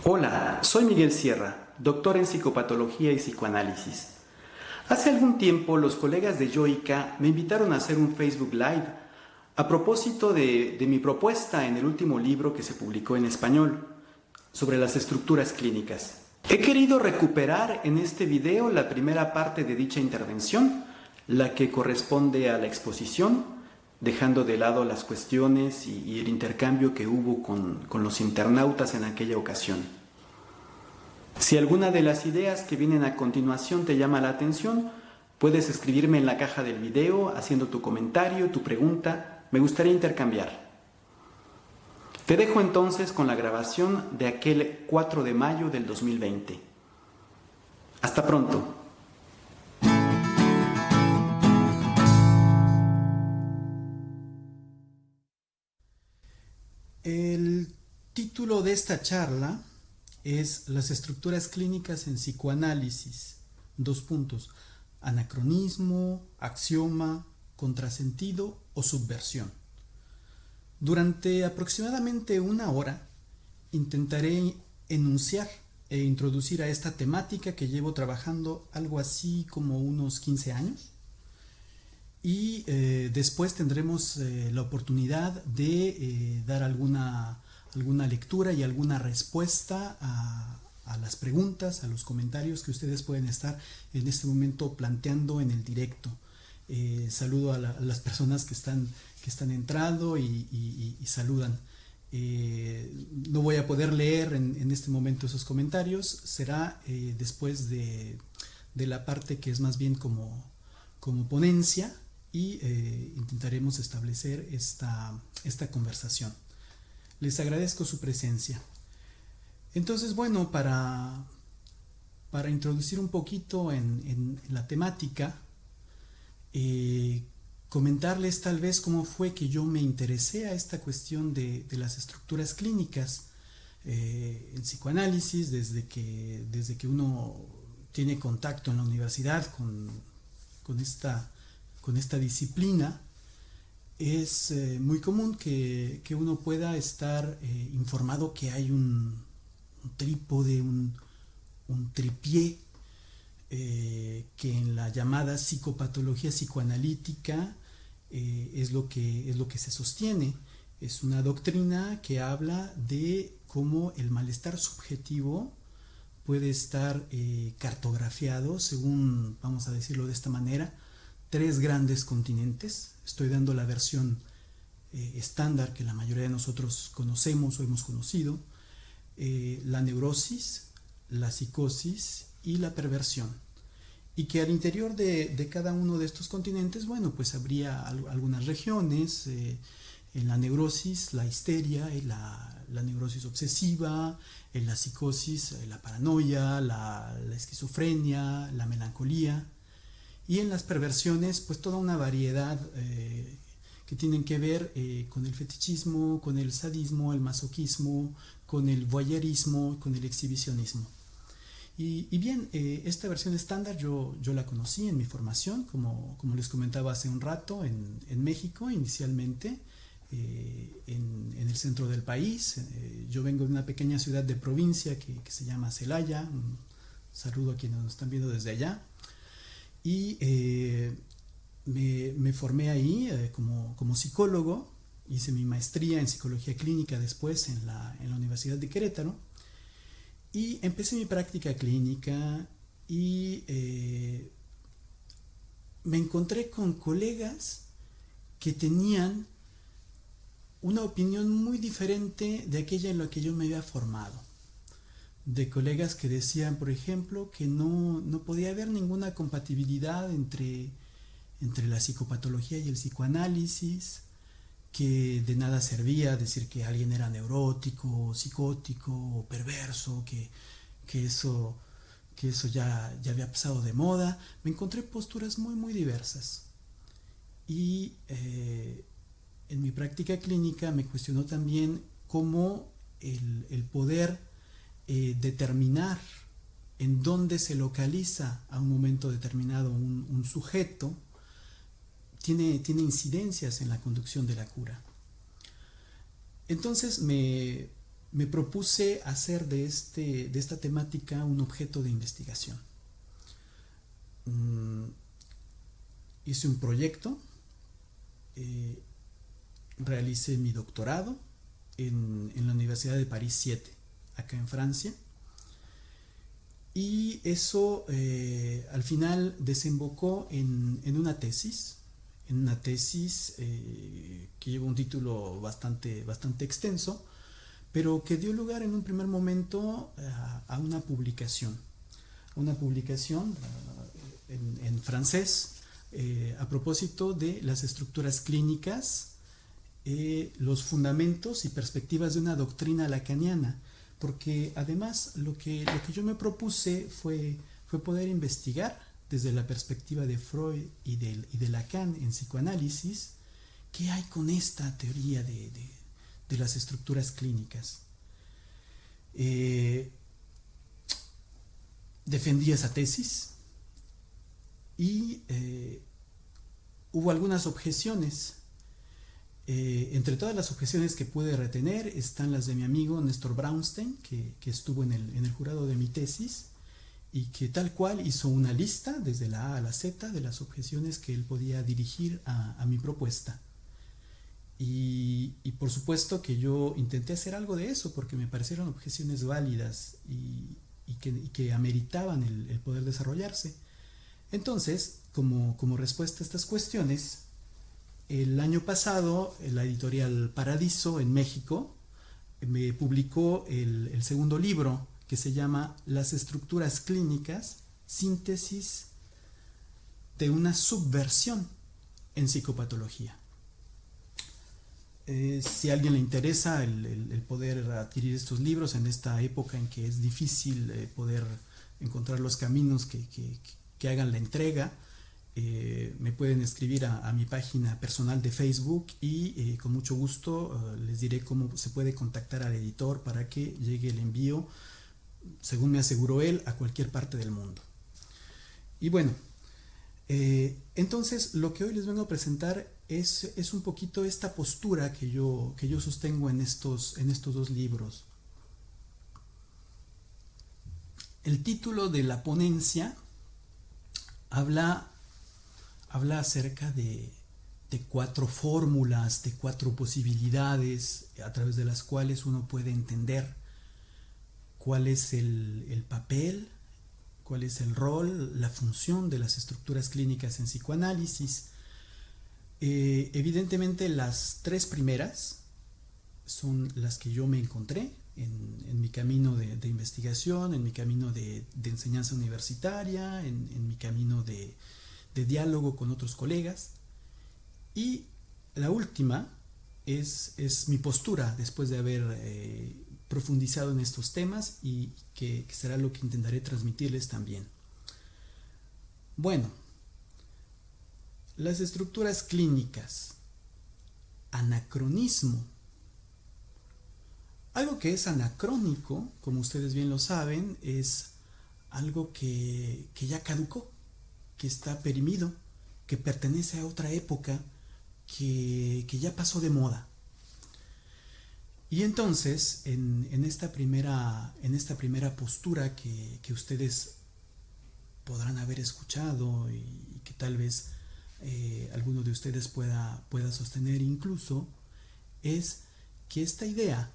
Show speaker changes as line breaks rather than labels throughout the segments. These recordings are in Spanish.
Hola, soy Miguel Sierra, doctor en psicopatología y psicoanálisis. Hace algún tiempo los colegas de Yoica me invitaron a hacer un Facebook Live a propósito de mi propuesta en el último libro que se publicó en español sobre las estructuras clínicas. He querido recuperar en este video la primera parte de dicha intervención, la que corresponde a la exposición, dejando de lado las cuestiones y el intercambio que hubo con los internautas en aquella ocasión. Si alguna de las ideas que vienen a continuación te llama la atención, puedes escribirme en la caja del video haciendo tu comentario, tu pregunta. Me gustaría intercambiar. Te dejo entonces con la grabación de aquel 4 de mayo del 2020. Hasta pronto. El título de esta charla es Las estructuras clínicas en psicoanálisis. Anacronismo, axioma, contrasentido o subversión. Durante aproximadamente una hora intentaré enunciar e introducir a esta temática que llevo trabajando algo así como unos 15 años. Y después tendremos la oportunidad de dar alguna lectura y alguna respuesta a las preguntas, a los comentarios que ustedes pueden estar en este momento planteando en el directo. Saludo a las personas que están entrando y saludan. No voy a poder leer en este momento esos comentarios, será después de la parte que es más bien como ponencia, y intentaremos establecer esta conversación. Les agradezco su presencia. Entonces, bueno, para introducir un poquito en la temática, comentarles tal vez cómo fue que yo me interesé a esta cuestión de las estructuras clínicas en psicoanálisis, desde que uno tiene contacto en la universidad con esta disciplina. Es muy común que uno pueda estar informado que hay un trípode, un tripié, que en la llamada psicopatología psicoanalítica es lo que se sostiene. Es una doctrina que habla de cómo el malestar subjetivo puede estar cartografiado según, vamos a decirlo de esta manera, 3 grandes continentes. Estoy dando la versión estándar que la mayoría de nosotros conocemos o hemos conocido: la neurosis, la psicosis y la perversión. Y que al interior de cada uno de estos continentes, bueno, pues habría algunas regiones. En la neurosis, la histeria, la neurosis obsesiva; en la psicosis, la paranoia, la esquizofrenia, la melancolía; y en las perversiones, pues toda una variedad que tienen que ver con el fetichismo, con el sadismo, el masoquismo, con el voyeurismo, con el exhibicionismo. Y bien, esta versión estándar yo la conocí en mi formación, como les comentaba hace un rato, en México inicialmente, en el centro del país. Yo vengo de una pequeña ciudad de provincia que se llama Celaya. Un saludo a quienes nos están viendo desde allá. Y me formé ahí como psicólogo. Hice mi maestría en psicología clínica después en la Universidad de Querétaro, y empecé mi práctica clínica. Y me encontré con colegas que tenían una opinión muy diferente de aquella en la que yo me había formado. De colegas que decían, por ejemplo, que no podía haber ninguna compatibilidad entre la psicopatología y el psicoanálisis, que de nada servía decir que alguien era neurótico, psicótico o perverso, que eso ya había pasado de moda. Me encontré posturas muy, muy diversas. Y en mi práctica clínica me cuestionó también cómo el poder determinar en dónde se localiza a un momento determinado un sujeto tiene incidencias en la conducción de la cura. Entonces me me propuse hacer de esta temática un objeto de investigación. Hice un proyecto, realicé mi doctorado en la Universidad de París 7, acá en Francia, y eso al final desembocó en una tesis, que lleva un título bastante extenso, pero que dio lugar en un primer momento a una publicación en francés, a propósito de las estructuras clínicas, los fundamentos y perspectivas de una doctrina lacaniana, porque además lo que yo me propuse fue poder investigar desde la perspectiva de Freud y de Lacan en psicoanálisis, qué hay con esta teoría de las estructuras clínicas. Defendí esa tesis y hubo algunas objeciones. Entre todas las objeciones que pude retener están las de mi amigo Néstor Braunstein, que estuvo en el jurado de mi tesis y que tal cual hizo una lista desde la A a la Z de las objeciones que él podía dirigir a mi propuesta. Y por supuesto que yo intenté hacer algo de eso porque me parecieron objeciones válidas y que ameritaban el poder desarrollarse. Entonces, como respuesta a estas cuestiones, el año pasado la editorial Paradiso en México me publicó el segundo libro, que se llama Las estructuras clínicas, síntesis de una subversión en psicopatología. Si a alguien le interesa el poder adquirir estos libros en esta época en que es difícil poder encontrar los caminos que hagan la entrega, me pueden escribir a mi página personal de Facebook y con mucho gusto les diré cómo se puede contactar al editor para que llegue el envío, según me aseguró él, a cualquier parte del mundo. Y bueno, entonces lo que hoy les vengo a presentar es un poquito esta postura que yo sostengo en estos dos libros. El título de la ponencia habla acerca de 4 fórmulas, de 4 posibilidades a través de las cuales uno puede entender cuál es el papel, cuál es el rol, la función de las estructuras clínicas en psicoanálisis. Evidentemente las 3 primeras son las que yo me encontré en mi camino de investigación, en mi camino de enseñanza universitaria, en mi camino de diálogo con otros colegas. Y la última es mi postura después de haber profundizado en estos temas y que será lo que intentaré transmitirles también. Bueno, las estructuras clínicas, anacronismo. Algo que es anacrónico, como ustedes bien lo saben, es algo que ya caducó, que está perimido, que pertenece a otra época, que ya pasó de moda. Y entonces, en esta primera postura que ustedes podrán haber escuchado y que tal vez alguno de ustedes pueda sostener incluso, es que esta idea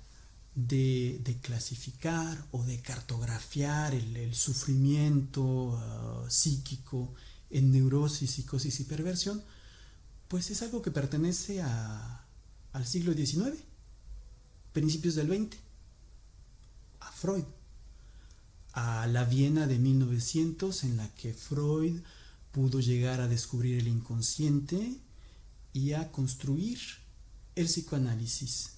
de clasificar o de cartografiar el sufrimiento psíquico en neurosis, psicosis y perversión, pues es algo que pertenece al siglo XIX, principios del XX, a Freud, a la Viena de 1900, en la que Freud pudo llegar a descubrir el inconsciente y a construir el psicoanálisis.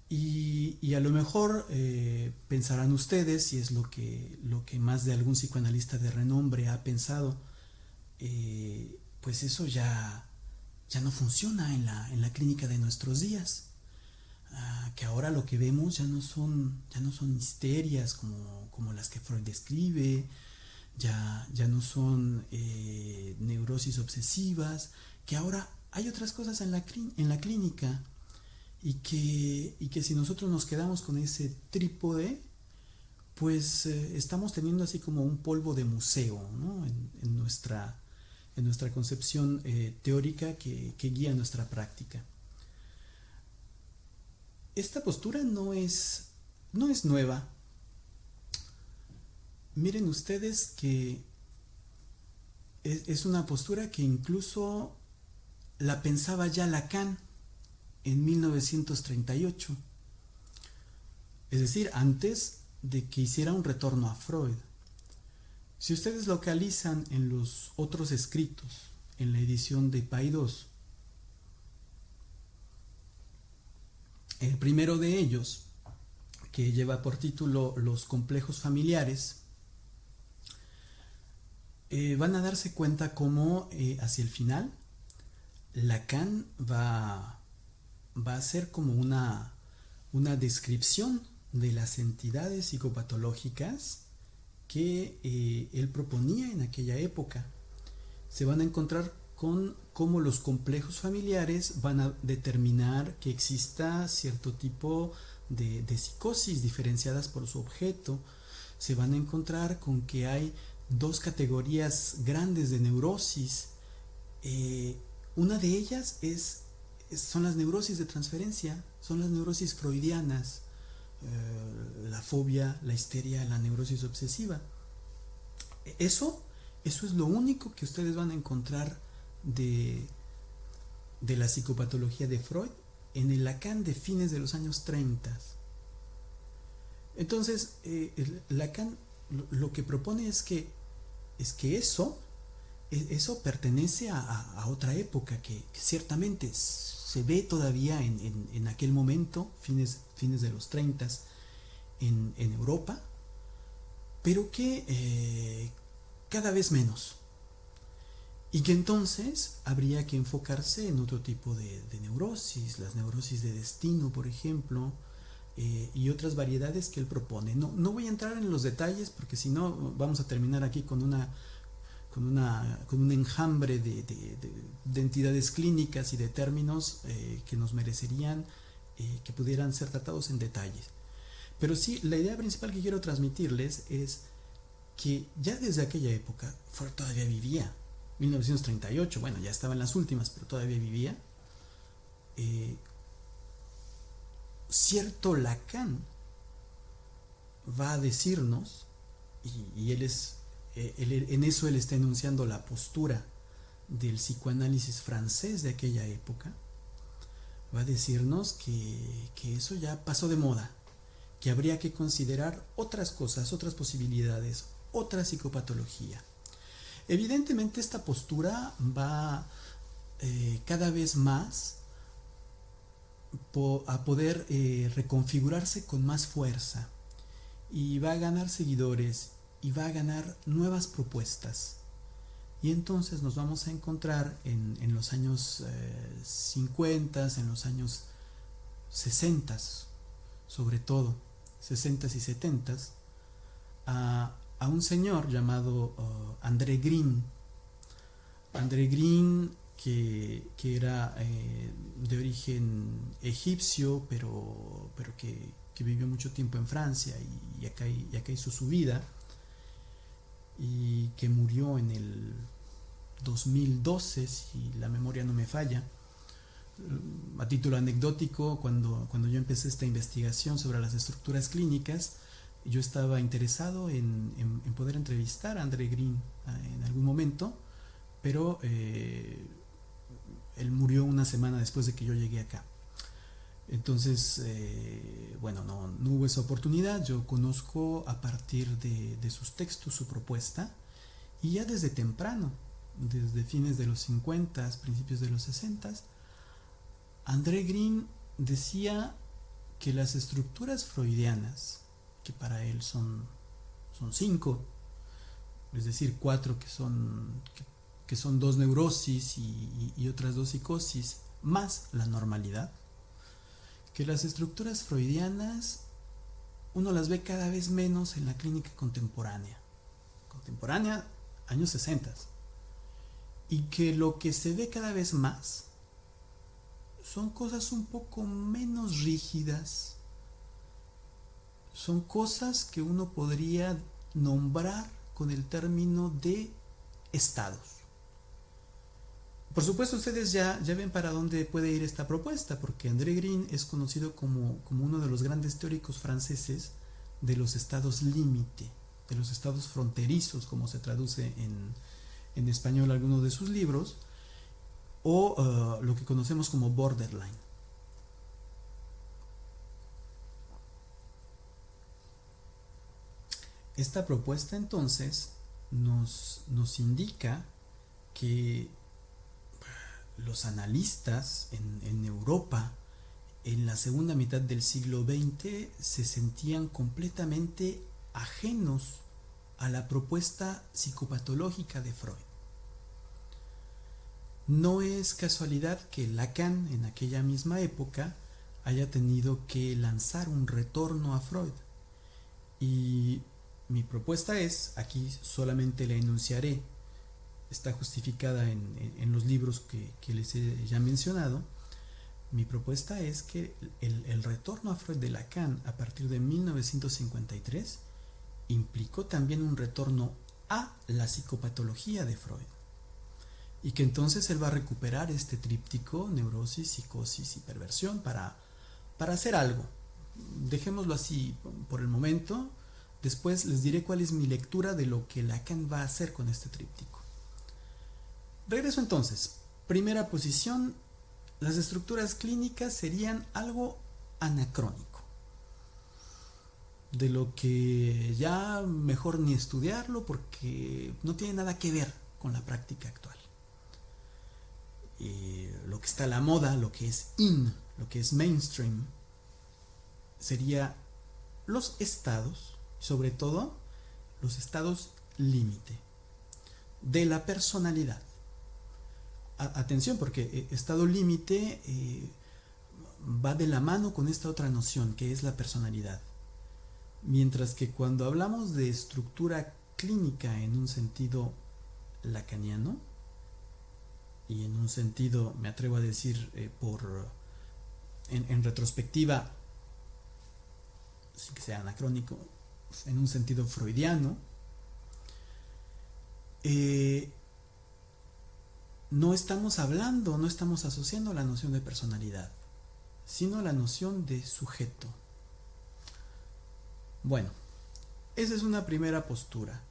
Y a lo mejor pensarán ustedes, y es lo que más de algún psicoanalista de renombre ha pensado, pues eso ya no funciona en la clínica de nuestros días. Que ahora lo que vemos ya no son histerias como las que Freud describe, ya no son neurosis obsesivas, que ahora hay otras cosas en la clínica y que si nosotros nos quedamos con ese trípode, pues estamos teniendo así como un polvo de museo, ¿no? En nuestra concepción teórica que guía nuestra práctica. Esta postura no es nueva. Miren ustedes que es una postura que incluso la pensaba ya Lacan en 1938, es decir, antes de que hiciera un retorno a Freud. Si ustedes localizan en los otros escritos, en la edición de Paidós, el primero de ellos, que lleva por título Los complejos familiares, van a darse cuenta cómo hacia el final Lacan va a hacer como una descripción de las entidades psicopatológicas que él proponía en aquella época. Se van a encontrar con cómo los complejos familiares van a determinar que exista cierto tipo de psicosis diferenciadas por su objeto. Se van a encontrar con que hay dos categorías grandes de neurosis. Una de ellas son las neurosis de transferencia, son las neurosis freudianas, la fobia, la histeria, la neurosis obsesiva. Eso es lo único que ustedes van a encontrar de la psicopatología de Freud en el Lacan de fines de los años 30. Entonces, Lacan lo que propone es que eso pertenece a otra época que ciertamente se ve todavía en aquel momento, fines de los 30 en Europa, pero que cada vez menos. Y que entonces habría que enfocarse en otro tipo de neurosis, las neurosis de destino, por ejemplo, y otras variedades que él propone. No voy a entrar en los detalles porque si no vamos a terminar aquí con un enjambre de entidades clínicas y de términos que nos merecerían que pudieran ser tratados en detalles. Pero sí, la idea principal que quiero transmitirles es que ya desde aquella época, Freud todavía vivía, 1938, bueno, ya estaba en las últimas, pero todavía vivía. Cierto Lacan va a decirnos, y él en eso él está enunciando la postura del psicoanálisis francés de aquella época, va a decirnos que eso ya pasó de moda, que habría que considerar otras cosas, otras posibilidades, otra psicopatología. Evidentemente esta postura va cada vez más a poder reconfigurarse con más fuerza y va a ganar seguidores y va a ganar nuevas propuestas. Y entonces nos vamos a encontrar en los años 50, en los años 60, sobre todo 60 y 70, a un señor llamado André Green. André Green, que era de origen egipcio, pero que vivió mucho tiempo en Francia y acá hizo su vida, y que murió en el 2012, si la memoria no me falla. A título anecdótico, cuando yo empecé esta investigación sobre las estructuras clínicas, yo estaba interesado en poder entrevistar a André Green en algún momento, pero él murió una semana después de que yo llegué acá. Entonces, bueno, no hubo esa oportunidad. Yo conozco a partir de sus textos su propuesta, y ya desde temprano, desde fines de los 50, principios de los 60, André Green decía que las estructuras freudianas, que para él son 5, es decir, 4 que son 2 neurosis y otras 2 psicosis, más la normalidad, que las estructuras freudianas uno las ve cada vez menos en la clínica contemporánea, años 60, y que lo que se ve cada vez más son cosas un poco menos rígidas, son cosas que uno podría nombrar con el término de estados. Por supuesto, ustedes ya ven para dónde puede ir esta propuesta, porque André Gide es conocido como uno de los grandes teóricos franceses de los estados límite, de los estados fronterizos, como se traduce en español algunos de sus libros, o lo que conocemos como borderline. Esta propuesta entonces nos indica que los analistas en Europa en la segunda mitad del siglo XX se sentían completamente ajenos a la propuesta psicopatológica de Freud. No es casualidad que Lacan en aquella misma época haya tenido que lanzar un retorno a Freud. Y mi propuesta es, aquí solamente la enunciaré, está justificada en los libros que les he ya mencionado. Mi propuesta es que el retorno a Freud de Lacan a partir de 1953 implicó también un retorno a la psicopatología de Freud, y que entonces él va a recuperar este tríptico, neurosis, psicosis y perversión, para hacer algo. Dejémoslo así por el momento. Después les diré cuál es mi lectura de lo que Lacan va a hacer con este tríptico. Regreso entonces. Primera posición: las estructuras clínicas serían algo anacrónico, de lo que ya mejor ni estudiarlo porque no tiene nada que ver con la práctica actual. Lo que está a la moda, lo que es lo que es mainstream, sería los estados, sobre todo los estados límite de la personalidad. Atención, porque estado límite va de la mano con esta otra noción que es la personalidad. Mientras que cuando hablamos de estructura clínica en un sentido lacaniano, y en un sentido, me atrevo a decir, en retrospectiva, sin que sea anacrónico, en un sentido freudiano, no estamos hablando, no estamos asociando la noción de personalidad, sino la noción de sujeto. Bueno, esa es una primera postura.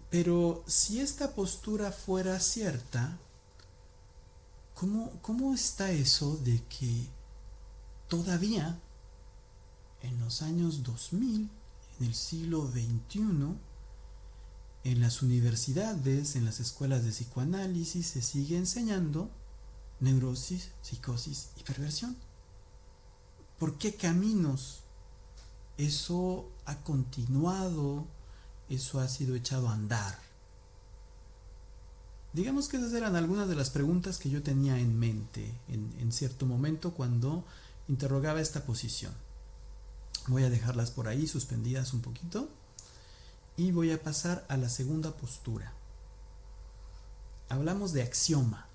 Pero si esta postura fuera cierta, ¿cómo está eso de que todavía en los años 2000, en el siglo XXI, en las universidades, en las escuelas de psicoanálisis, se sigue enseñando neurosis, psicosis y perversión? ¿Por qué caminos eso ha continuado? Eso ha sido echado a andar. Digamos que esas eran algunas de las preguntas que yo tenía en mente en cierto momento cuando interrogaba esta posición. Voy a dejarlas por ahí suspendidas un poquito y voy a pasar a la segunda postura. Hablamos de axioma.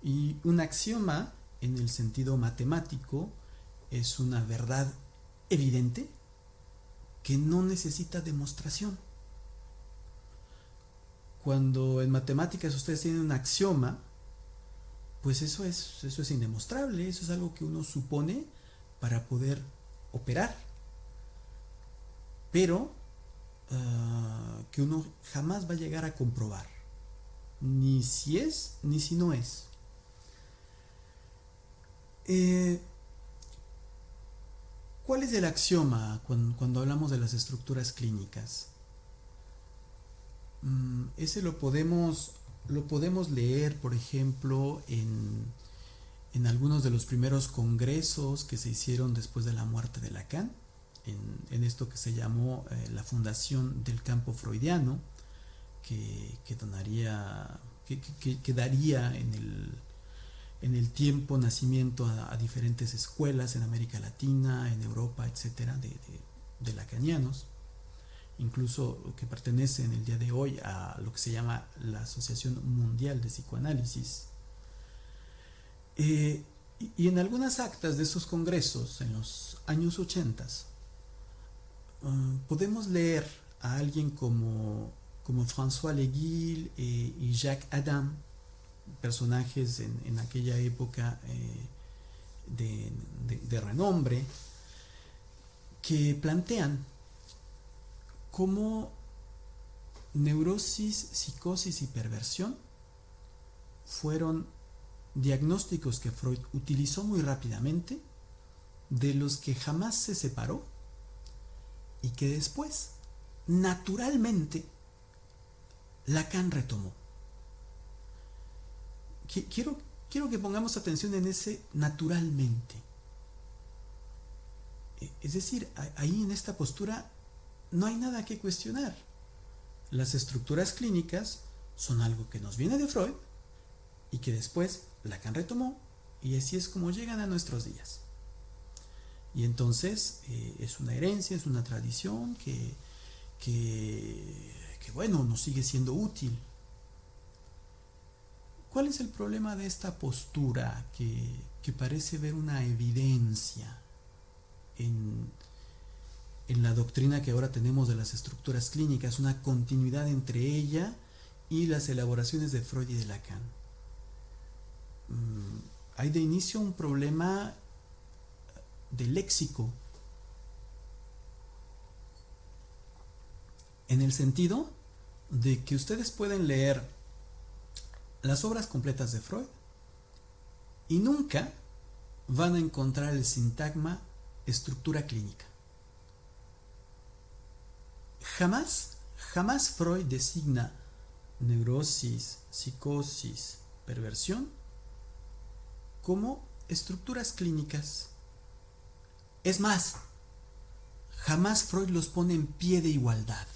Y un axioma, en el sentido matemático, es una verdad evidente que no necesita demostración. Cuando en matemáticas ustedes tienen un axioma, pues eso es indemostrable, eso es algo que uno supone para poder operar, pero que uno jamás va a llegar a comprobar, ni si es ni si no es. ¿Cuál es el axioma cuando hablamos de las estructuras clínicas? Ese lo podemos leer, por ejemplo, en algunos de los primeros congresos que se hicieron después de la muerte de Lacan, en esto que se llamó la Fundación del Campo Freudiano, que daría en el tiempo nacimiento a diferentes escuelas en América Latina, en Europa, etcétera, de lacanianos. incluso que pertenece en el día de hoy a lo que se llama la Asociación Mundial de Psicoanálisis. Y en algunas actas de esos congresos, en los años 80, podemos leer a alguien como François Leguil y Jacques Adam, personajes en aquella época de renombre, que plantean cómo neurosis, psicosis y perversión fueron diagnósticos que Freud utilizó muy rápidamente, de los que jamás se separó y que después, naturalmente, Lacan retomó. Quiero que pongamos atención en ese naturalmente. Es decir, ahí en esta postura no hay nada que cuestionar. Las estructuras clínicas son algo que nos viene de Freud y que después Lacan retomó, y así es como llegan a nuestros días. Y entonces es una herencia, es una tradición que bueno, nos sigue siendo útil. ¿Cuál es el problema de esta postura que parece ver una evidencia en la doctrina que ahora tenemos de las estructuras clínicas, una continuidad entre ella y las elaboraciones de Freud y de Lacan? Hay de inicio un problema de léxico, en el sentido de que ustedes pueden leer las obras completas de Freud y nunca van a encontrar el sintagma estructura clínica. Jamás Freud designa neurosis, psicosis, perversión como estructuras clínicas. Es más, jamás Freud los pone en pie de igualdad,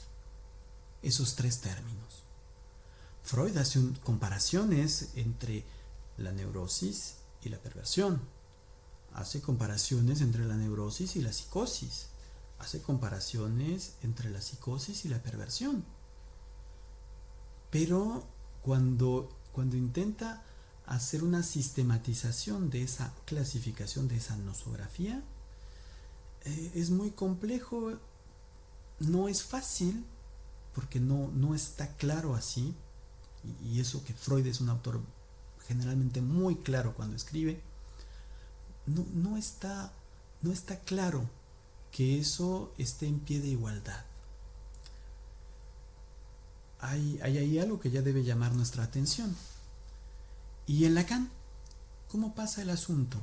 esos tres términos. Freud hace comparaciones entre la neurosis y la perversión. Hace comparaciones entre la neurosis y la psicosis. Hace comparaciones entre la psicosis y la perversión. Pero cuando intenta hacer una sistematización de esa clasificación, de esa nosografía, es muy complejo, no es fácil, porque no está claro así, y eso que Freud es un autor generalmente muy claro cuando escribe, no está claro que eso esté en pie de igualdad. Hay ahí algo que ya debe llamar nuestra atención. Y en Lacan, ¿cómo pasa el asunto?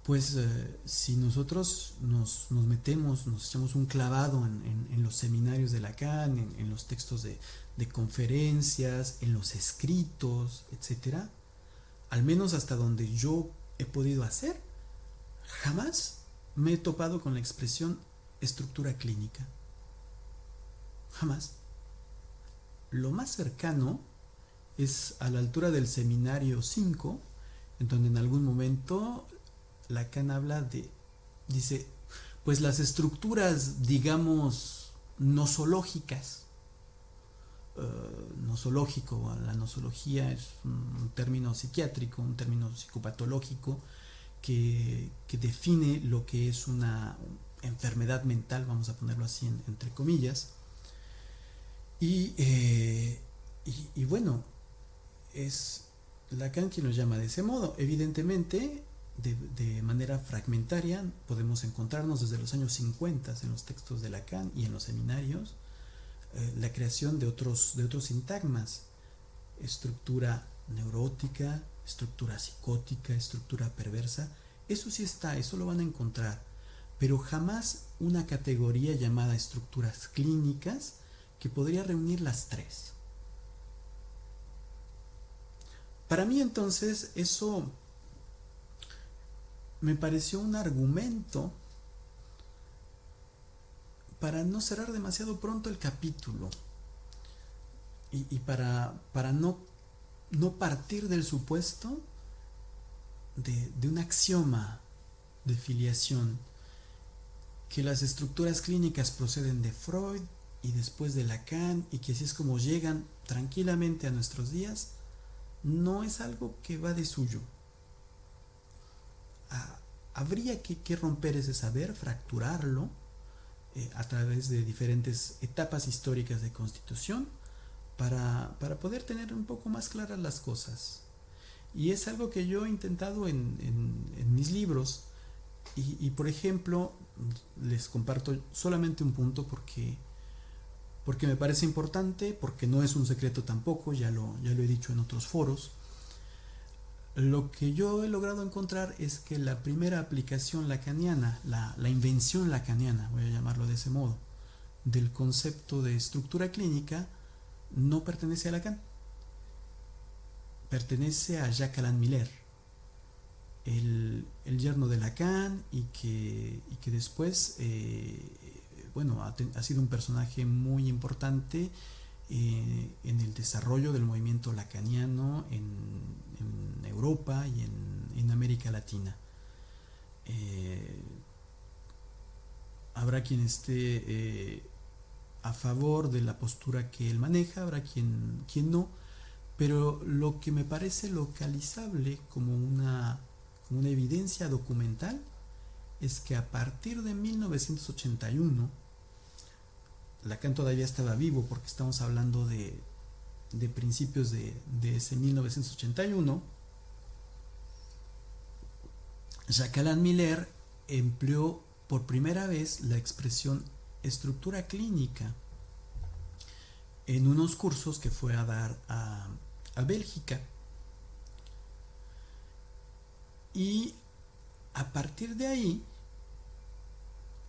Pues si nosotros nos metemos, nos echamos un clavado en los seminarios de Lacan, en los textos de conferencias, en los escritos, etcétera, al menos hasta donde yo he podido hacer, jamás me he topado con la expresión estructura clínica. Jamás. Lo más cercano es a la altura del seminario 5, en donde en algún momento Lacan dice, pues las estructuras, digamos, nosológicas. Nosológico, la nosología es un término psiquiátrico, un término psicopatológico que define lo que es una enfermedad mental, vamos a ponerlo así entre comillas. Y bueno, es Lacan quien lo llama de ese modo. Evidentemente, de manera fragmentaria, podemos encontrarnos desde los años 50 en los textos de Lacan y en los seminarios la creación de otros sintagmas: estructura neurótica, estructura psicótica, estructura perversa. Eso sí está, eso lo van a encontrar, pero jamás una categoría llamada estructuras clínicas que podría reunir las tres. Para mí entonces eso me pareció un argumento para no cerrar demasiado pronto el capítulo y para no partir del supuesto de un axioma de filiación. que las estructuras clínicas proceden de Freud y después de Lacan, y que así es como llegan tranquilamente a nuestros días, no es algo que va de suyo. Habría que romper ese saber, fracturarlo a través de diferentes etapas históricas de constitución para poder tener un poco más claras las cosas. Y es algo que yo he intentado en mis libros. Y por ejemplo, les comparto solamente un punto porque me parece importante, porque no es un secreto tampoco, ya lo he dicho en otros foros. Lo que yo he logrado encontrar es que la primera aplicación lacaniana, la invención lacaniana, voy a llamarlo de ese modo, del concepto de estructura clínica, no pertenece a Lacan, pertenece a Jacques Alain Miller, el yerno de Lacan, y que después bueno, ha sido un personaje muy importante en el desarrollo del movimiento lacaniano en Europa y en América Latina. Habrá quien esté a favor de la postura que él maneja, habrá quien no, pero lo que me parece localizable como una evidencia documental es que a partir de 1981, Lacan todavía estaba vivo, porque estamos hablando de principios de ese 1981, Jacques Alain Miller empleó por primera vez la expresión estructura clínica en unos cursos que fue a dar a Bélgica. Y a partir de ahí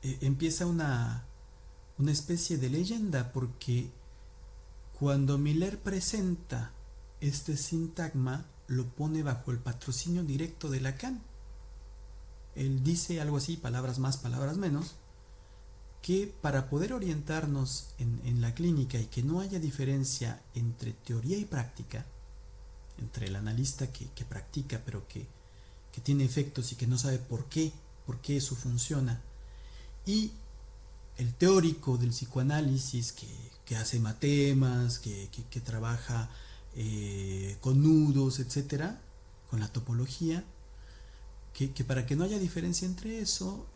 empieza una especie de leyenda, porque cuando Miller presenta este sintagma, lo pone bajo el patrocinio directo de Lacan. Él dice algo así, palabras más, palabras menos, que para poder orientarnos en la clínica y que no haya diferencia entre teoría y práctica, entre el analista que practica pero que tiene efectos y que no sabe por qué eso funciona, y el teórico del psicoanálisis que hace matemas, que trabaja con nudos, etcétera, con la topología, que para que no haya diferencia entre eso,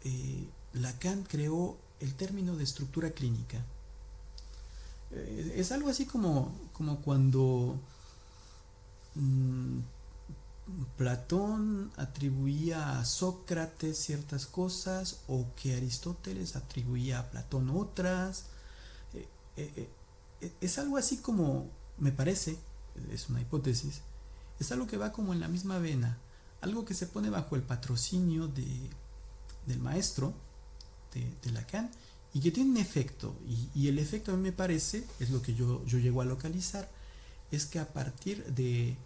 Lacan creó el término de estructura clínica. Es algo así como cuando Platón atribuía a Sócrates ciertas cosas, o que Aristóteles atribuía a Platón otras. Es algo así como, me parece, es una hipótesis, es algo que va como en la misma vena, algo que se pone bajo el patrocinio del maestro de Lacan, y que tiene un efecto, y el efecto a mí me parece, es lo que yo llego a localizar, es que a partir de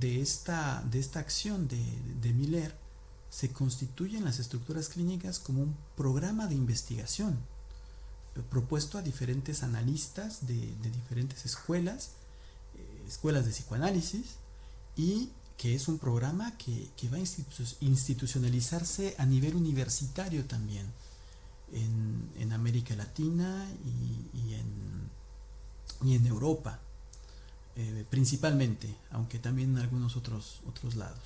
esta acción de Miller se constituyen las estructuras clínicas como un programa de investigación propuesto a diferentes analistas de diferentes escuelas de psicoanálisis, y que es un programa que va a institucionalizarse a nivel universitario también en América Latina y en Europa. Principalmente, aunque también en algunos otros lados.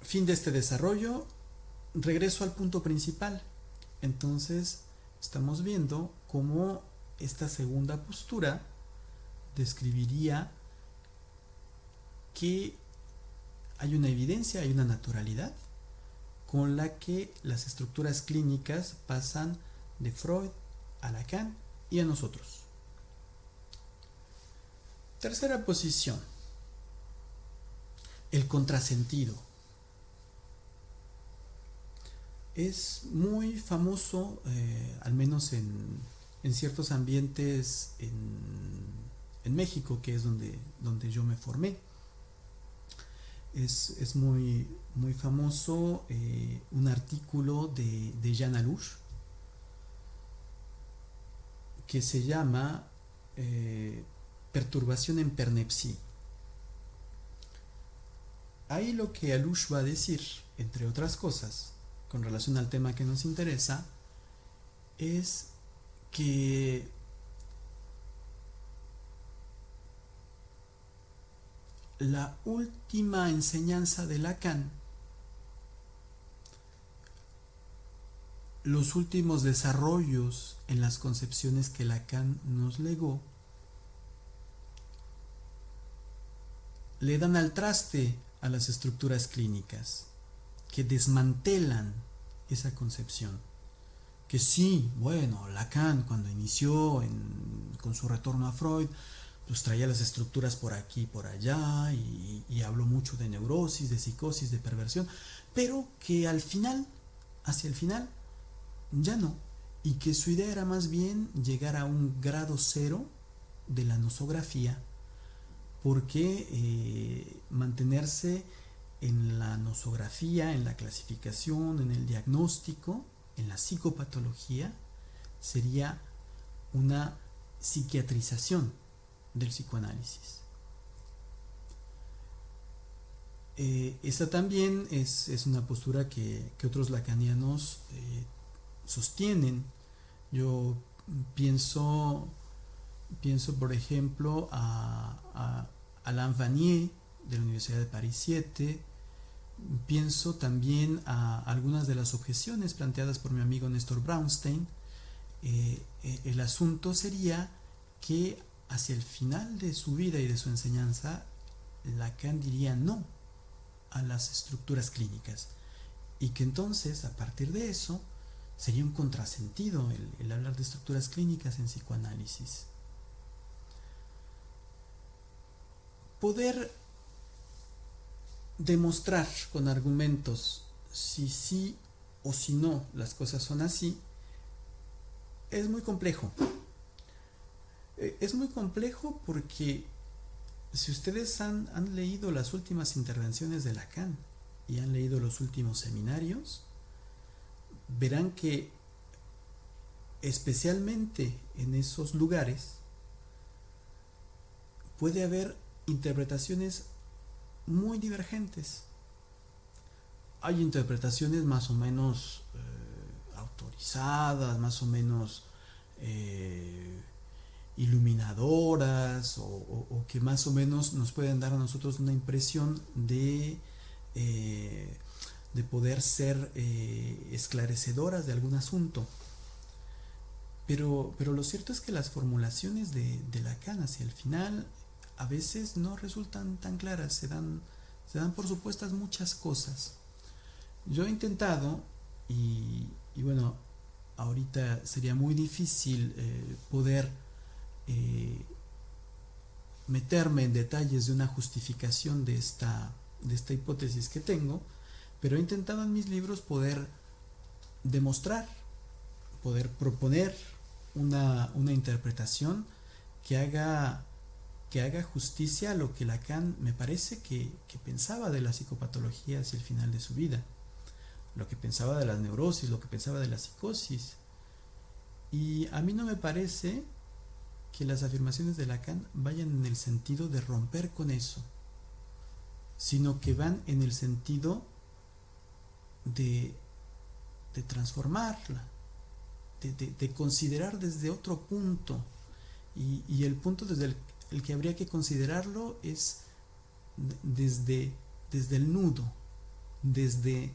Fin de este desarrollo, regreso al punto principal. Entonces, estamos viendo cómo esta segunda postura describiría que hay una evidencia, hay una naturalidad con la que las estructuras clínicas pasan de Freud a Lacan y a nosotros. Tercera posición, el contrasentido. Es muy famoso, al menos en ciertos ambientes en México, que es donde yo me formé. Es muy, muy famoso un artículo de Jean Alouche que se llama Perturbación en Pernepsí. Ahí lo que Alush va a decir, entre otras cosas, con relación al tema que nos interesa, es que la última enseñanza de Lacan, los últimos desarrollos en las concepciones que Lacan nos legó, le dan al traste a las estructuras clínicas, que desmantelan esa concepción. Que sí, bueno, Lacan cuando inició con su retorno a Freud, pues traía las estructuras por aquí y por allá y habló mucho de neurosis, de psicosis, de perversión, pero que al final, hacia el final, ya no, y que su idea era más bien llegar a un grado cero de la nosografía, porque mantenerse en la nosografía, en la clasificación, en el diagnóstico, en la psicopatología, sería una psiquiatrización del psicoanálisis. Esta también es una postura que otros lacanianos sostienen. Yo pienso, por ejemplo, a Alain Vanier de la Universidad de París 7. Pienso también a algunas de las objeciones planteadas por mi amigo Néstor Brownstein. El asunto sería que hacia el final de su vida y de su enseñanza, Lacan diría no a las estructuras clínicas, y que entonces, a partir de eso, sería un contrasentido el hablar de estructuras clínicas en psicoanálisis. Poder demostrar con argumentos si sí o si no las cosas son así es muy complejo. Es muy complejo porque si ustedes han leído las últimas intervenciones de Lacan y han leído los últimos seminarios, verán que especialmente en esos lugares puede haber interpretaciones muy divergentes. Hay interpretaciones más o menos autorizadas, más o menos iluminadoras, o que más o menos nos pueden dar a nosotros una impresión de poder ser esclarecedoras de algún asunto. Pero lo cierto es que las formulaciones de Lacan hacia el final a veces no resultan tan claras, se dan por supuestas muchas cosas. Yo he intentado, y bueno, ahorita sería muy difícil poder meterme en detalles de una justificación de esta hipótesis que tengo, pero he intentado en mis libros poder demostrar, poder proponer una interpretación que haga justicia a lo que Lacan me parece que pensaba de la psicopatología hacia el final de su vida, lo que pensaba de las neurosis, lo que pensaba de la psicosis. Y a mí no me parece que las afirmaciones de Lacan vayan en el sentido de romper con eso, sino que van en el sentido de transformarla, de considerar desde otro punto. Y el punto desde el que habría que considerarlo es desde el nudo, desde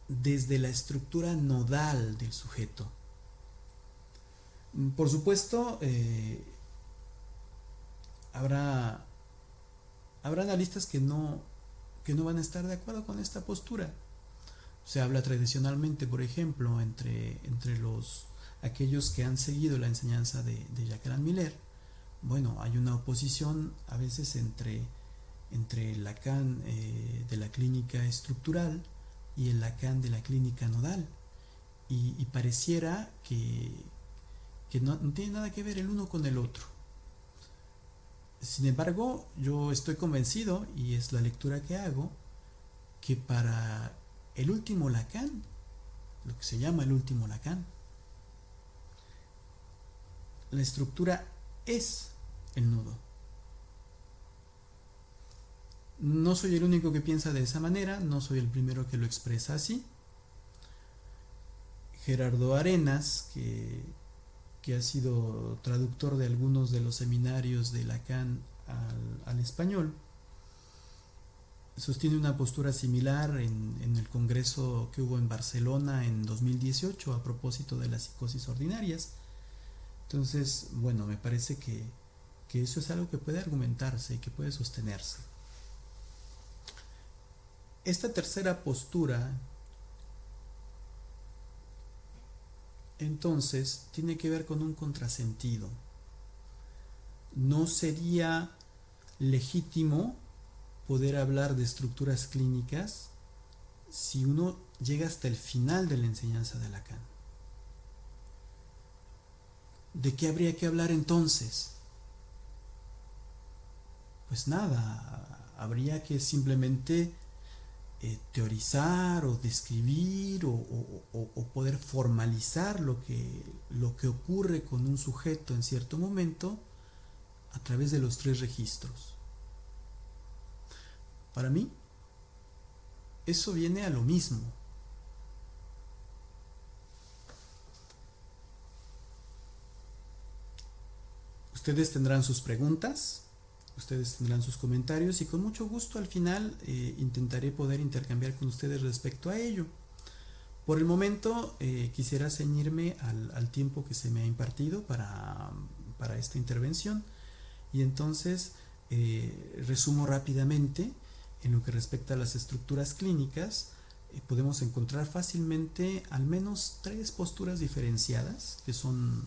la estructura nodal del sujeto. Por supuesto, habrá analistas que no van a estar de acuerdo con esta postura. Se habla tradicionalmente, por ejemplo, entre aquellos que han seguido la enseñanza de Jacques Miller. Bueno, hay una oposición a veces entre Lacan de la clínica estructural y el Lacan de la clínica nodal, y pareciera que no tiene nada que ver el uno con el otro. Sin embargo, yo estoy convencido, y es la lectura que hago, que para el último Lacan, lo que se llama el último Lacan, la estructura es el nudo. No soy el único que piensa de esa manera, no soy el primero que lo expresa así. Gerardo Arenas, que ha sido traductor de algunos de los seminarios de Lacan al español, sostiene una postura similar en el congreso que hubo en Barcelona en 2018 a propósito de las psicosis ordinarias. Entonces, bueno, me parece que eso es algo que puede argumentarse y que puede sostenerse. Esta tercera postura, entonces, tiene que ver con un contrasentido. No sería legítimo poder hablar de estructuras clínicas si uno llega hasta el final de la enseñanza de Lacan. ¿De qué habría que hablar entonces? Pues nada, habría que simplemente teorizar o describir o poder formalizar lo que ocurre con un sujeto en cierto momento a través de los tres registros. Para mí, eso viene a lo mismo. Ustedes tendrán sus preguntas, ustedes tendrán sus comentarios y con mucho gusto al final intentaré poder intercambiar con ustedes respecto a ello. Por el momento quisiera ceñirme al tiempo que se me ha impartido para esta intervención y entonces resumo rápidamente. En lo que respecta a las estructuras clínicas, podemos encontrar fácilmente al menos tres posturas diferenciadas que son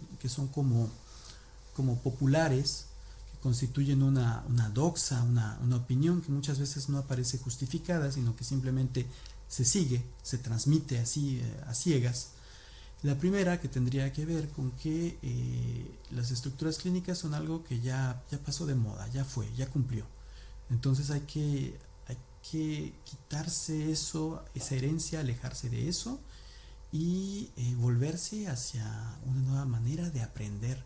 como populares, que constituyen una doxa, una opinión que muchas veces no aparece justificada, sino que simplemente se sigue, se transmite así a ciegas. La primera, que tendría que ver con que las estructuras clínicas son algo que ya pasó de moda, ya fue, ya cumplió. Entonces hay que quitarse eso, esa herencia, alejarse de eso y volverse hacia una nueva manera de aprender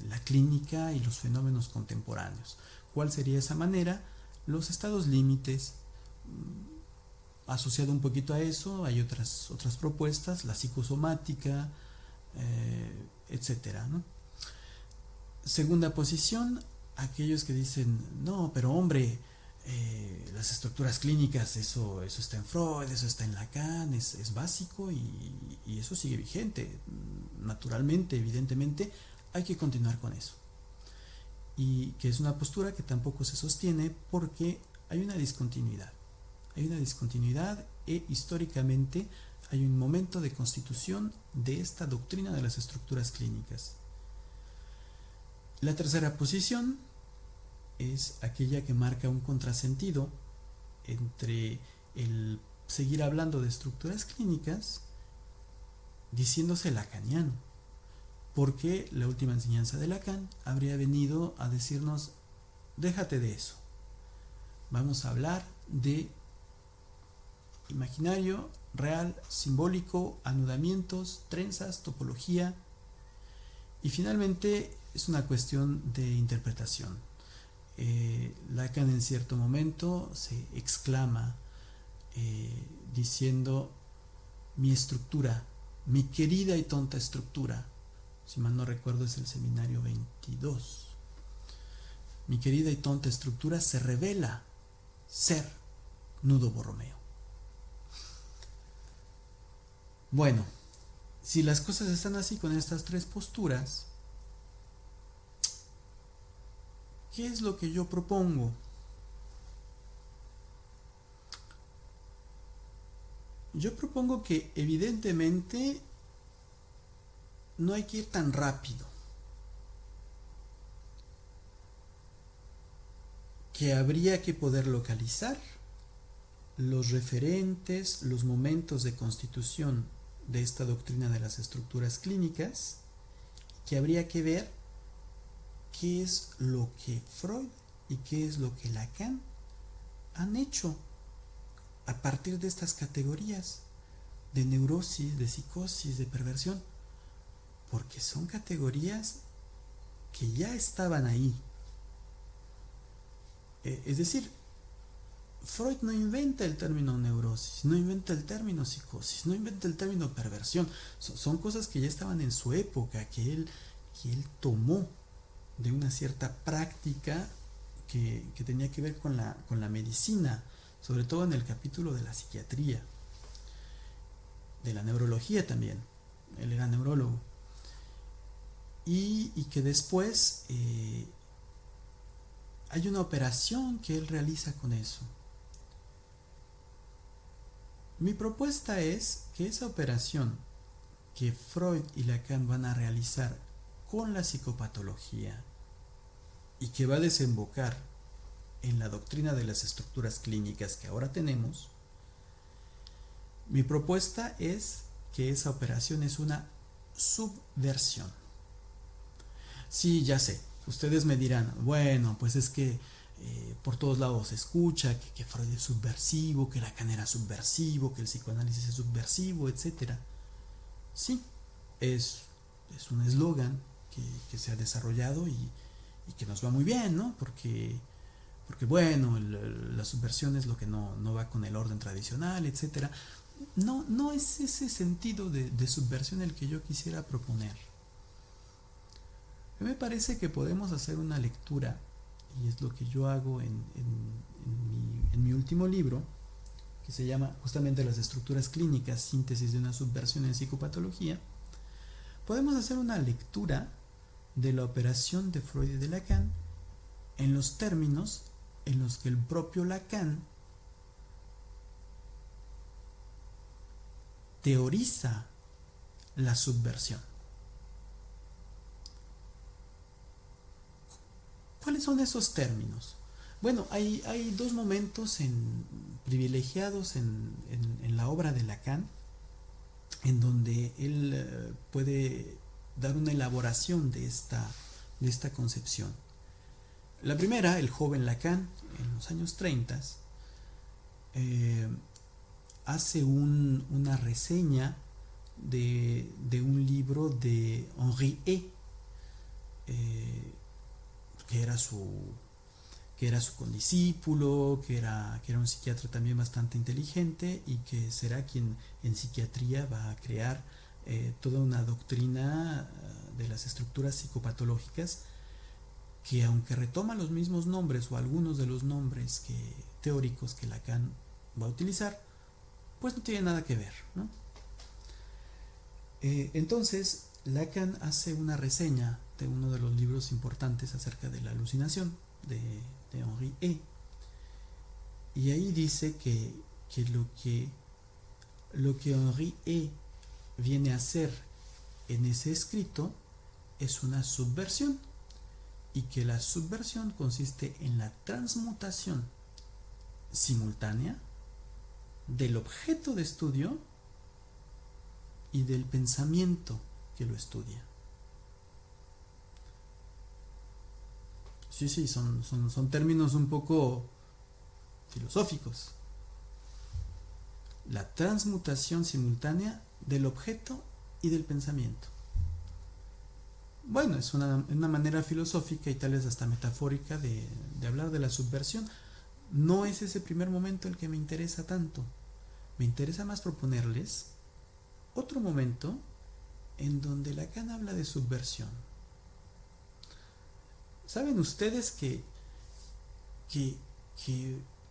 la clínica y los fenómenos contemporáneos. ¿Cuál sería esa manera? Los estados límites. Asociado un poquito a eso hay otras propuestas, la psicosomática, etcétera, ¿no? Segunda posición, aquellos que dicen, no, pero hombre, las estructuras clínicas, eso está en Freud, eso está en Lacan, es básico y eso sigue vigente. Naturalmente, evidentemente, hay que continuar con eso. Y que es una postura que tampoco se sostiene porque hay una discontinuidad. Hay una discontinuidad e históricamente hay un momento de constitución de esta doctrina de las estructuras clínicas. La tercera posición es aquella que marca un contrasentido entre el seguir hablando de estructuras clínicas diciéndose lacaniano, porque la última enseñanza de Lacan habría venido a decirnos, déjate de eso, vamos a hablar de imaginario, real, simbólico, anudamientos, trenzas, topología y finalmente es una cuestión de interpretación. Lacan en cierto momento se exclama diciendo mi estructura, mi querida y tonta estructura, si mal no recuerdo es el seminario 22, mi querida y tonta estructura se revela ser nudo borromeo. Bueno, si las cosas están así con estas tres posturas, ¿qué es lo que yo propongo? Yo propongo que evidentemente no hay que ir tan rápido, que habría que poder localizar los referentes, los momentos de constitución de esta doctrina de las estructuras clínicas, que habría que ver qué es lo que Freud y qué es lo que Lacan han hecho a partir de estas categorías de neurosis, de psicosis, de perversión, porque son categorías que ya estaban ahí. Es decir, Freud no inventa el término neurosis, no inventa el término psicosis, no inventa el término perversión. Son cosas que ya estaban en su época, que él tomó de una cierta práctica que tenía que ver con la medicina, sobre todo en el capítulo de la psiquiatría, de la neurología también. Él era neurólogo. Y que después hay una operación que él realiza con eso. Mi propuesta es que esa operación que Freud y Lacan van a realizar con la psicopatología y que va a desembocar en la doctrina de las estructuras clínicas que ahora tenemos, mi propuesta es que esa operación es una subversión. Sí, ya sé, ustedes me dirán, bueno, pues es que por todos lados se escucha que Freud es subversivo, que Lacan era subversivo, que el psicoanálisis es subversivo, etc. Sí, es un eslogan que se ha desarrollado y que nos va muy bien, ¿no? Porque bueno, la subversión es lo que no va con el orden tradicional, etc. No es ese sentido de subversión el que yo quisiera proponer. Me parece que podemos hacer una lectura, y es lo que yo hago en mi último libro, que se llama justamente Las estructuras clínicas, síntesis de una subversión en psicopatología. Podemos hacer una lectura de la operación de Freud y de Lacan en los términos en los que el propio Lacan teoriza la subversión. ¿Cuáles son esos términos? Bueno, hay dos momentos privilegiados en la obra de Lacan, en donde él puede dar una elaboración de esta concepción. La primera, el joven Lacan, en los años 30, hace una reseña de un libro de Henri E., que era su condiscípulo, que era un psiquiatra también bastante inteligente y que será quien en psiquiatría va a crear toda una doctrina de las estructuras psicopatológicas, que aunque retoma los mismos nombres o algunos de los nombres teóricos que Lacan va a utilizar, pues no tiene nada que ver, ¿no? Entonces Lacan hace una reseña de uno de los libros importantes acerca de la alucinación de Henri E., y ahí dice que lo que Henri E. viene a hacer en ese escrito es una subversión, y que la subversión consiste en la transmutación simultánea del objeto de estudio y del pensamiento que lo estudia. Sí, son términos un poco filosóficos. La transmutación simultánea del objeto y del pensamiento. Bueno, es una manera filosófica y tal vez hasta metafórica de hablar de la subversión. No es ese primer momento el que me interesa tanto. Me interesa más proponerles otro momento en donde Lacan habla de subversión. ¿Saben ustedes que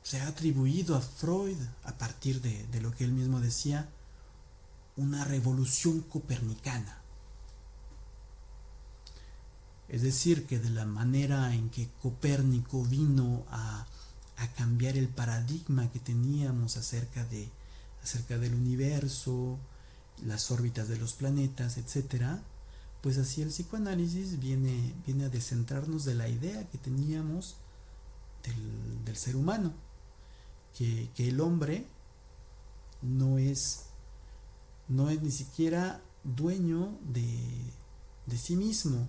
se ha atribuido a Freud, a partir de lo que él mismo decía, una revolución copernicana? Es decir, que de la manera en que Copérnico vino a cambiar el paradigma que teníamos acerca del universo, las órbitas de los planetas, etc., pues así el psicoanálisis viene a descentrarnos de la idea que teníamos del ser humano, que el hombre no es ni siquiera dueño de sí mismo,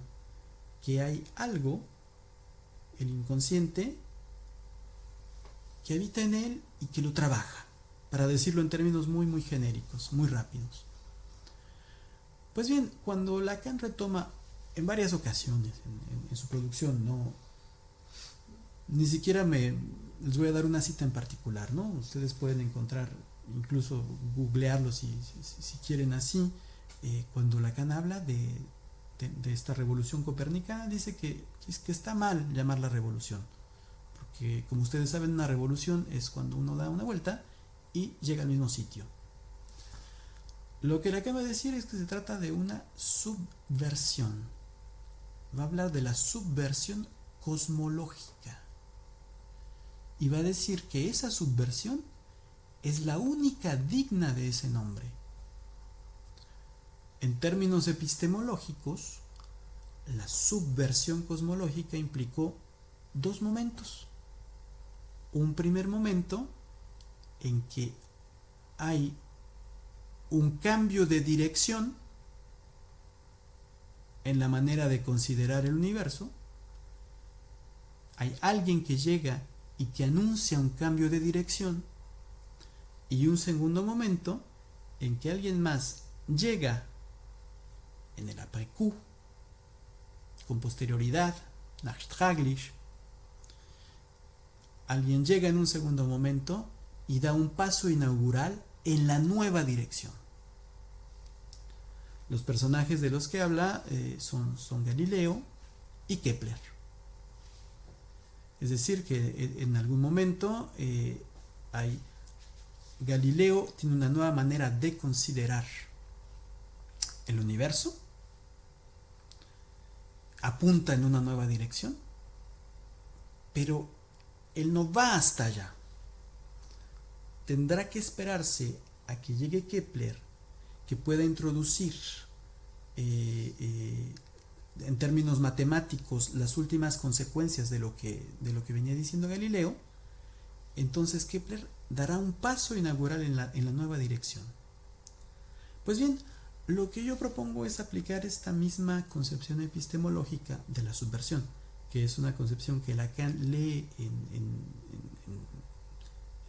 que hay algo, el inconsciente, que habita en él y que lo trabaja, para decirlo en términos muy, muy genéricos, muy rápidos. Pues bien, cuando Lacan retoma en varias ocasiones en su producción, ni siquiera me les voy a dar una cita en particular, ¿no? Ustedes pueden encontrar, incluso googlearlo si quieren así, cuando Lacan habla de esta revolución copernicana, dice que está mal llamarla revolución, porque como ustedes saben, una revolución es cuando uno da una vuelta y llega al mismo sitio. Lo que le acaba de decir es que se trata de una subversión. Va a hablar de la subversión cosmológica. Y va a decir que esa subversión es la única digna de ese nombre. En términos epistemológicos, la subversión cosmológica implicó dos momentos. Un primer momento en que hay un cambio de dirección en la manera de considerar el universo. Hay alguien que llega y que anuncia un cambio de dirección, y un segundo momento en que alguien más llega en el après-coup, con posterioridad, nachträglich. Alguien llega en un segundo momento y da un paso inaugural en la nueva dirección. Los personajes de los que habla son Galileo y Kepler. Es decir, que en algún momento Galileo tiene una nueva manera de considerar el universo, apunta en una nueva dirección, pero él no va hasta allá. Tendrá que esperarse a que llegue Kepler, que pueda introducir en términos matemáticos las últimas consecuencias de lo que venía diciendo Galileo. Entonces Kepler dará un paso inaugural en la nueva dirección. Pues bien, lo que yo propongo es aplicar esta misma concepción epistemológica de la subversión, que es una concepción que Lacan lee en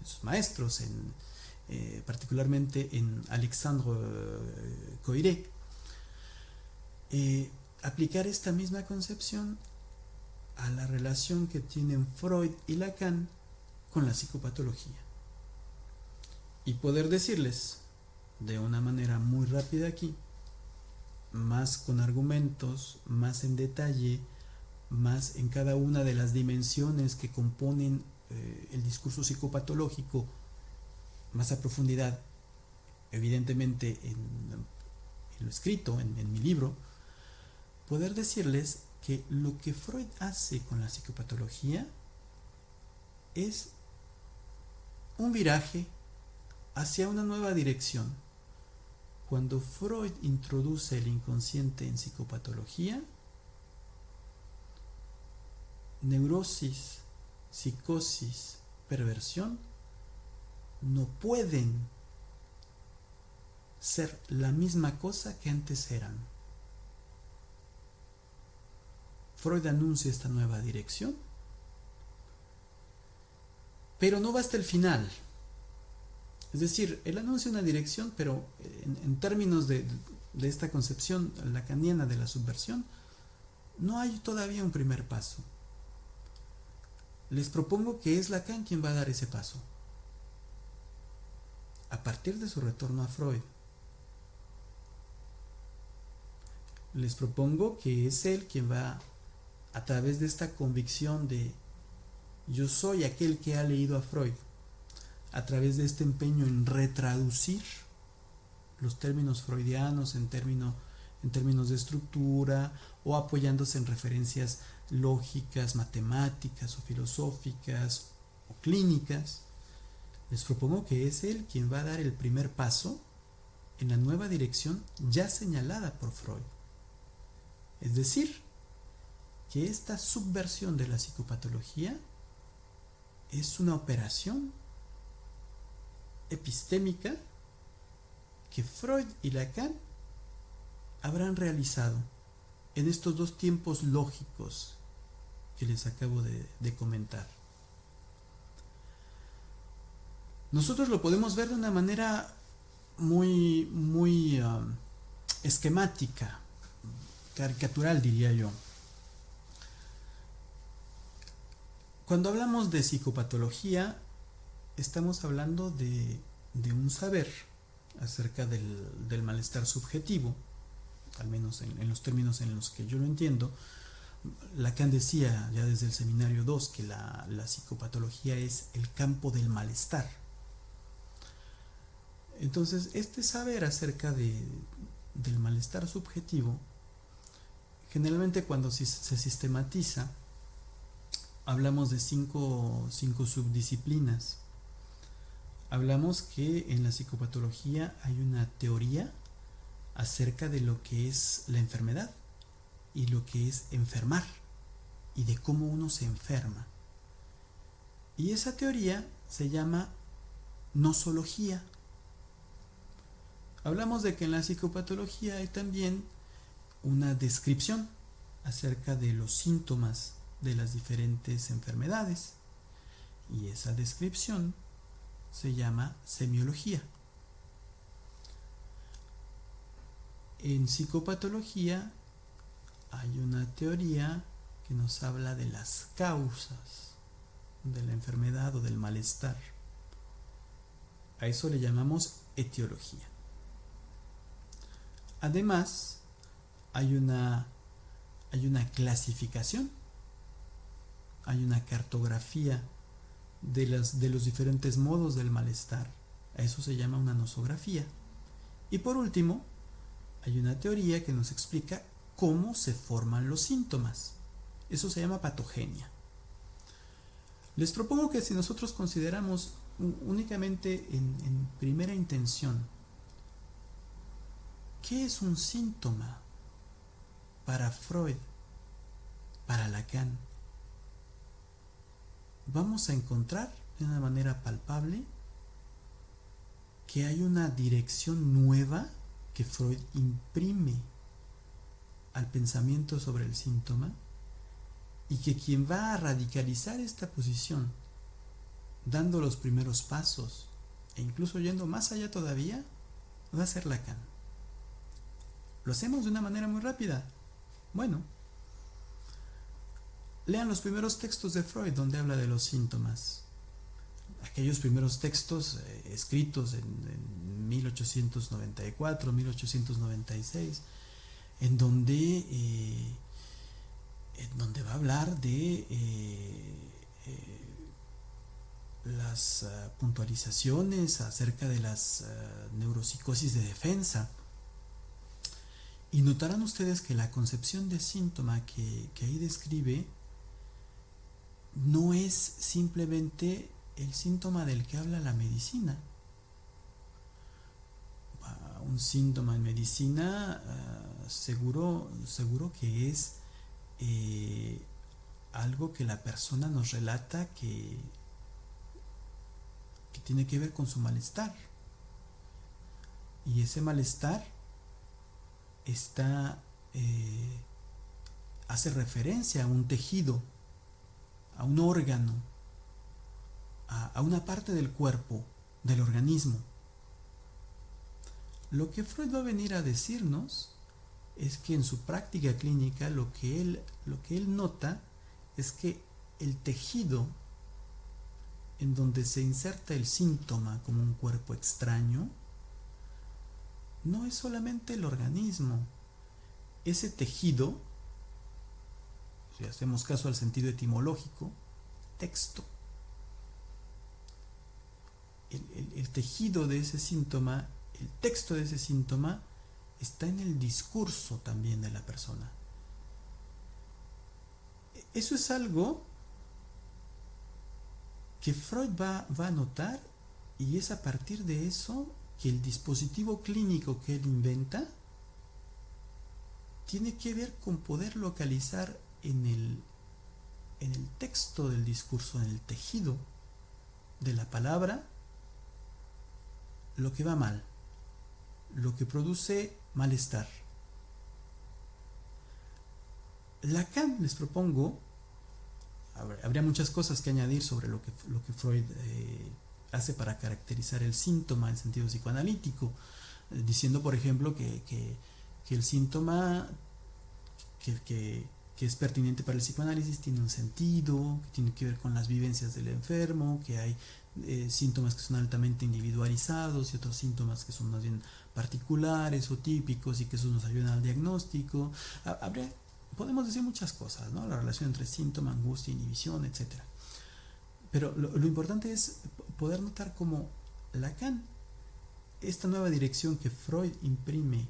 sus maestros, particularmente en Alexandre Coiré. Aplicar esta misma concepción a la relación que tienen Freud y Lacan con la psicopatología, y poder decirles de una manera muy rápida aquí, más con argumentos, más en detalle, más en cada una de las dimensiones que componen el discurso psicopatológico, más a profundidad, evidentemente en lo escrito, en mi libro, poder decirles que lo que Freud hace con la psicopatología es un viraje hacia una nueva dirección. Cuando Freud introduce el inconsciente en psicopatología, neurosis, psicosis, perversión no pueden ser la misma cosa que antes eran. Freud anuncia esta nueva dirección, pero no va hasta el final. Es decir, él anuncia una dirección, pero en términos de esta concepción lacaniana de la subversión, no hay todavía un primer paso. Les propongo que es Lacan quien va a dar ese paso, a partir de su retorno a Freud. Les propongo que es él quien va, a través de esta convicción de yo soy aquel que ha leído a Freud, a través de este empeño en retraducir los términos freudianos en términos de estructura, o apoyándose en referencias lógicas, matemáticas o filosóficas o clínicas. Les propongo que es él quien va a dar el primer paso en la nueva dirección ya señalada por Freud. Es decir, que esta subversión de la psicopatología es una operación epistémica que Freud y Lacan habrán realizado en estos dos tiempos lógicos que les acabo de comentar. Nosotros lo podemos ver de una manera muy esquemática, caricatural, diría yo. Cuando hablamos de psicopatología, estamos hablando de un saber acerca del malestar subjetivo, al menos en los términos en los que yo lo entiendo. Lacan decía ya desde el seminario 2 que la psicopatología es el campo del malestar. Entonces, este saber acerca del malestar subjetivo, generalmente cuando se sistematiza, hablamos de cinco subdisciplinas. Hablamos que en la psicopatología hay una teoría acerca de lo que es la enfermedad y lo que es enfermar y de cómo uno se enferma. Y esa teoría se llama nosología. Hablamos de que en la psicopatología hay también una descripción acerca de los síntomas de las diferentes enfermedades, y esa descripción se llama semiología. En psicopatología hay una teoría que nos habla de las causas de la enfermedad o del malestar. A eso le llamamos etiología. Además, hay una clasificación, hay una cartografía de los diferentes modos del malestar. A eso se llama una nosografía. Y por último, hay una teoría que nos explica cómo se forman los síntomas. Eso se llama patogenia. Les propongo que si nosotros consideramos únicamente en primera intención, ¿qué es un síntoma para Freud, para Lacan? Vamos a encontrar de una manera palpable que hay una dirección nueva que Freud imprime al pensamiento sobre el síntoma, y que quien va a radicalizar esta posición, dando los primeros pasos e incluso yendo más allá todavía, va a ser Lacan. ¿Lo hacemos de una manera muy rápida? Bueno, lean los primeros textos de Freud donde habla de los síntomas. Aquellos primeros textos escritos en 1894, 1896, en donde va a hablar de las puntualizaciones acerca de las neuropsicosis de defensa. Y notarán ustedes que la concepción de síntoma que ahí describe no es simplemente el síntoma del que habla la medicina. Un síntoma en medicina seguro que es algo que la persona nos relata que tiene que ver con su malestar, y ese malestar hace referencia a un tejido, a un órgano, a una parte del cuerpo, del organismo. Lo que Freud va a venir a decirnos es que en su práctica clínica lo que él nota es que el tejido en donde se inserta el síntoma como un cuerpo extraño no es solamente el organismo. Ese tejido, si hacemos caso al sentido etimológico, texto, el tejido de ese síntoma, el texto de ese síntoma está en el discurso también de la persona. Eso es algo que Freud va a notar, y es a partir de eso que el dispositivo clínico que él inventa tiene que ver con poder localizar en el texto del discurso, en el tejido de la palabra, lo que va mal, lo que produce malestar. Lacan, les propongo, habría muchas cosas que añadir sobre lo que Freud hace para caracterizar el síntoma en sentido psicoanalítico, diciendo, por ejemplo, que el síntoma que que es pertinente para el psicoanálisis tiene un sentido, que tiene que ver con las vivencias del enfermo, que hay síntomas que son altamente individualizados y otros síntomas que son más bien particulares o típicos y que eso nos ayuda al diagnóstico. Podemos decir muchas cosas, ¿no? La relación entre síntoma, angustia, inhibición, etcétera. Pero lo importante es poder notar cómo Lacan, esta nueva dirección que Freud imprime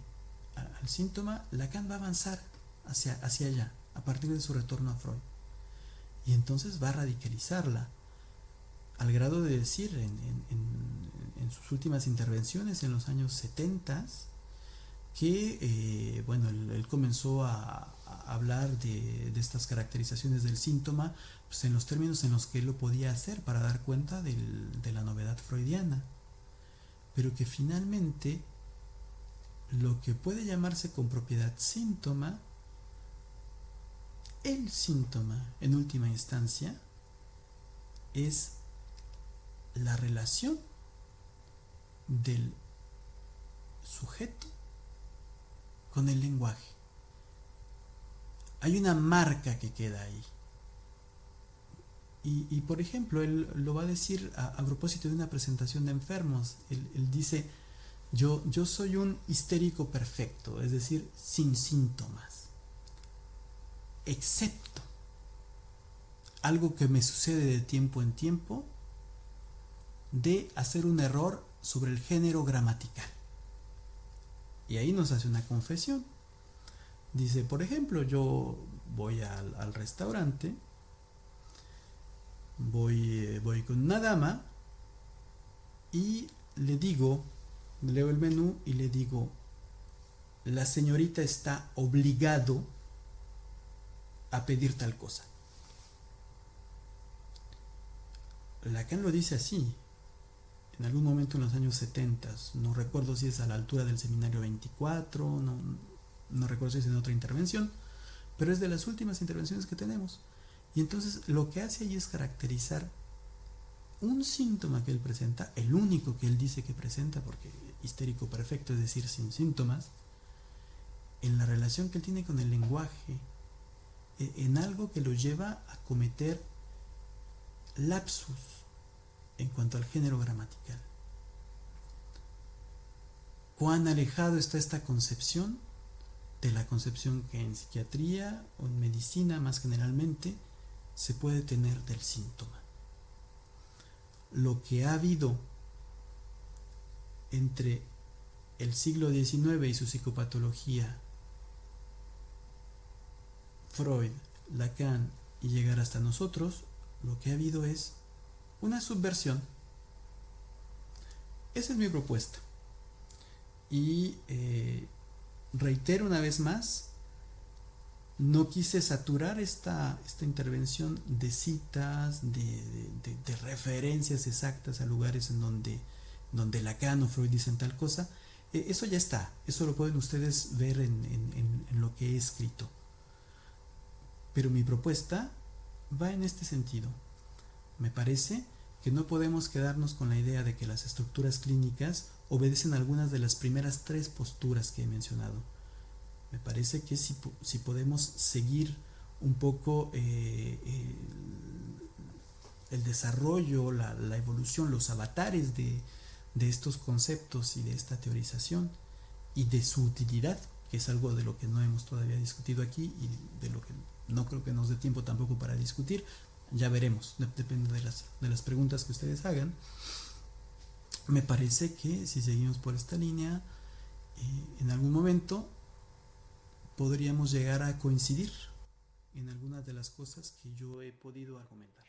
al síntoma, Lacan va a avanzar hacia allá, a partir de su retorno a Freud. Y entonces va a radicalizarla, al grado de decir en sus últimas intervenciones en los años 70 que, bueno, él comenzó a hablar de estas caracterizaciones del síntoma, pues en los términos en los que él lo podía hacer para dar cuenta de la novedad freudiana, pero que finalmente lo que puede llamarse con propiedad síntoma, el síntoma en última instancia, es la relación del sujeto con el lenguaje. Hay una marca que queda ahí. Y por ejemplo, él lo va a decir a propósito de una presentación de enfermos. Él dice, yo soy un histérico perfecto, es decir, sin síntomas, excepto algo que me sucede de tiempo en tiempo, de hacer un error sobre el género gramatical. Y ahí nos hace una confesión. Dice, por ejemplo, yo voy al restaurante, voy con una dama y le digo, leo el menú y le digo, la señorita está obligado a pedir tal cosa. Lacan lo dice así, en algún momento en los años 70, no recuerdo si es a la altura del seminario 24, no recuerdo si es en otra intervención, pero es de las últimas intervenciones que tenemos. Y entonces lo que hace ahí es caracterizar un síntoma que él presenta, el único que él dice que presenta, porque histérico perfecto, es decir, sin síntomas, en la relación que él tiene con el lenguaje, en algo que lo lleva a cometer lapsus en cuanto al género gramatical. ¿Cuán alejado está esta concepción de la concepción que en psiquiatría o en medicina más generalmente se puede tener del síntoma? Lo que ha habido entre el siglo XIX y su psicopatología, Freud, Lacan y llegar hasta nosotros, lo que ha habido es una subversión. Esa es mi propuesta. Y reitero una vez más, no quise saturar esta intervención de citas, de referencias exactas a lugares en donde Lacan o Freud dicen tal cosa. Eso ya está, eso lo pueden ustedes ver en lo que he escrito. Pero mi propuesta va en este sentido. Me parece que no podemos quedarnos con la idea de que las estructuras clínicas obedecen a algunas de las primeras 3 posturas que he mencionado. Me parece que si podemos seguir un poco el desarrollo, la evolución, los avatares de estos conceptos y de esta teorización y de su utilidad, que es algo de lo que no hemos todavía discutido aquí y de lo que no creo que nos dé tiempo tampoco para discutir. Ya veremos, depende de las preguntas que ustedes hagan. Me parece que si seguimos por esta línea, en algún momento podríamos llegar a coincidir en algunas de las cosas que yo he podido argumentar.